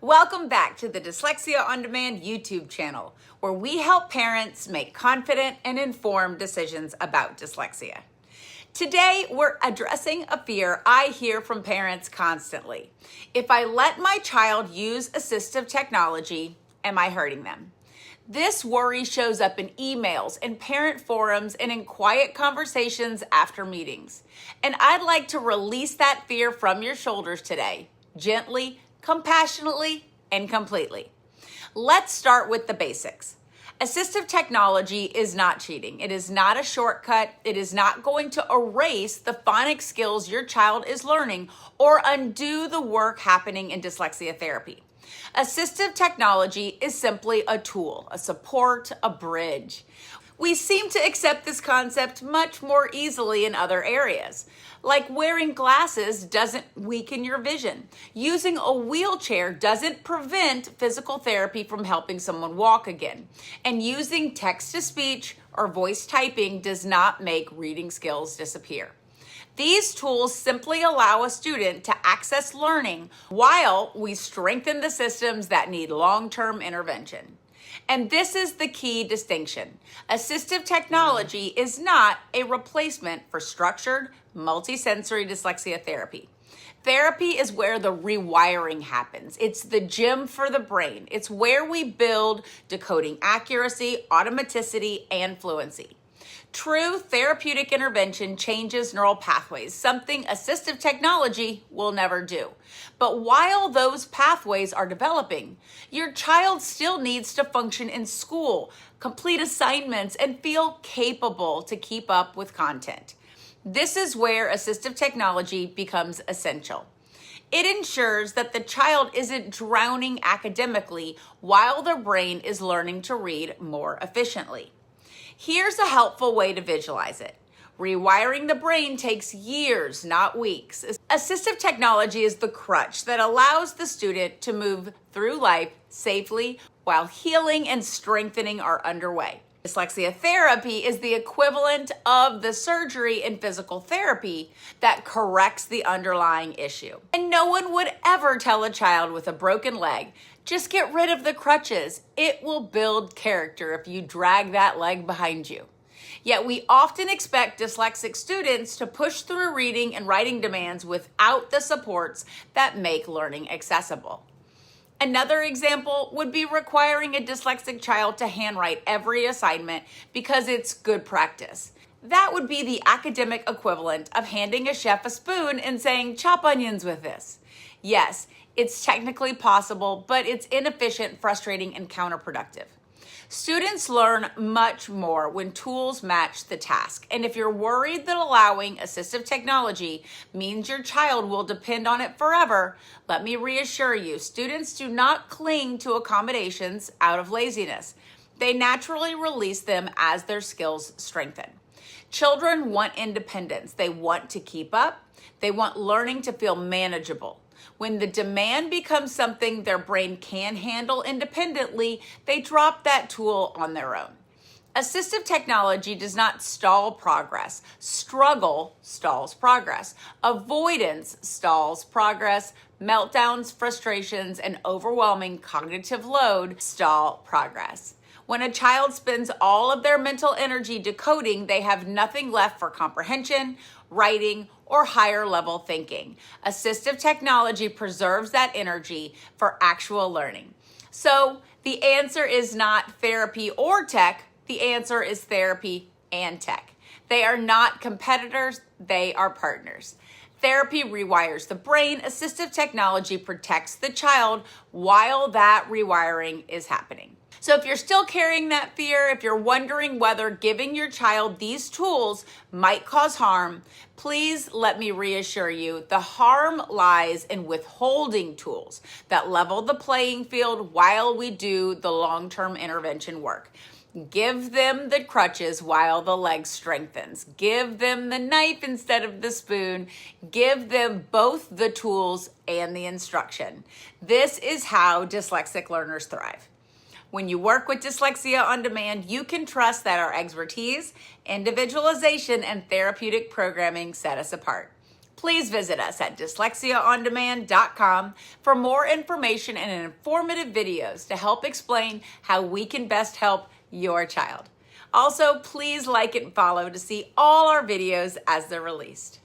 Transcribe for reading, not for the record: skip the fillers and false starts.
Welcome back to the Dyslexia On Demand YouTube channel, where we help parents make confident and informed decisions about dyslexia. Today, we're addressing a fear I hear from parents constantly. If I let my child use assistive technology, am I hurting them? This worry shows up in emails, in parent forums, and in quiet conversations after meetings. And I'd like to release that fear from your shoulders today, gently, compassionately, and completely. Let's start with the basics. Assistive technology is not cheating. It is not a shortcut. It is not going to erase the phonics skills your child is learning or undo the work happening in dyslexia therapy. Assistive technology is simply a tool, a support, a bridge. We seem to accept this concept much more easily in other areas. Like wearing glasses doesn't weaken your vision. Using a wheelchair doesn't prevent physical therapy from helping someone walk again. And using text-to-speech or voice typing does not make reading skills disappear. These tools simply allow a student to access learning while we strengthen the systems that need long-term intervention. And this is the key distinction. Assistive technology is not a replacement for structured, multisensory dyslexia therapy. Therapy is where the rewiring happens. It's the gym for the brain. It's where we build decoding accuracy, automaticity, and fluency. True therapeutic intervention changes neural pathways, something assistive technology will never do. But while those pathways are developing, your child still needs to function in school, complete assignments, and feel capable to keep up with content. This is where assistive technology becomes essential. It ensures that the child isn't drowning academically while their brain is learning to read more efficiently. Here's a helpful way to visualize it. Rewiring the brain takes years, not weeks. Assistive technology is the crutch that allows the student to move through life safely while healing and strengthening are underway. Dyslexia therapy is the equivalent of the surgery in physical therapy that corrects the underlying issue. And no one would ever tell a child with a broken leg, just get rid of the crutches. It will build character if you drag that leg behind you. Yet we often expect dyslexic students to push through reading and writing demands without the supports that make learning accessible. Another example would be requiring a dyslexic child to handwrite every assignment because it's good practice. That would be the academic equivalent of handing a chef a spoon and saying, chop onions with this. Yes, it's technically possible, but it's inefficient, frustrating, and counterproductive. Students learn much more when tools match the task. And if you're worried that allowing assistive technology means your child will depend on it forever, let me reassure you, students do not cling to accommodations out of laziness. They naturally release them as their skills strengthen. Children want independence. They want to keep up. They want learning to feel manageable. When the demand becomes something their brain can handle independently, they drop that tool on their own. Assistive technology does not stall progress. Struggle stalls progress. Avoidance stalls progress. Meltdowns, frustrations, and overwhelming cognitive load stall progress. When a child spends all of their mental energy decoding, they have nothing left for comprehension, writing, or higher level thinking. Assistive technology preserves that energy for actual learning. So the answer is not therapy or tech. The answer is therapy and tech. They are not competitors. They are partners. Therapy rewires the brain. Assistive technology protects the child while that rewiring is happening. So if you're still carrying that fear, if you're wondering whether giving your child these tools might cause harm, please let me reassure you, the harm lies in withholding tools that level the playing field while we do the long-term intervention work. Give them the crutches while the leg strengthens. Give them the knife instead of the spoon. Give them both the tools and the instruction. This is how dyslexic learners thrive. When you work with Dyslexia On Demand, you can trust that our expertise, individualization, and therapeutic programming set us apart. Please visit us at dyslexiaondemand.com for more information and informative videos to help explain how we can best help your child. Also, please like and follow to see all our videos as they're released.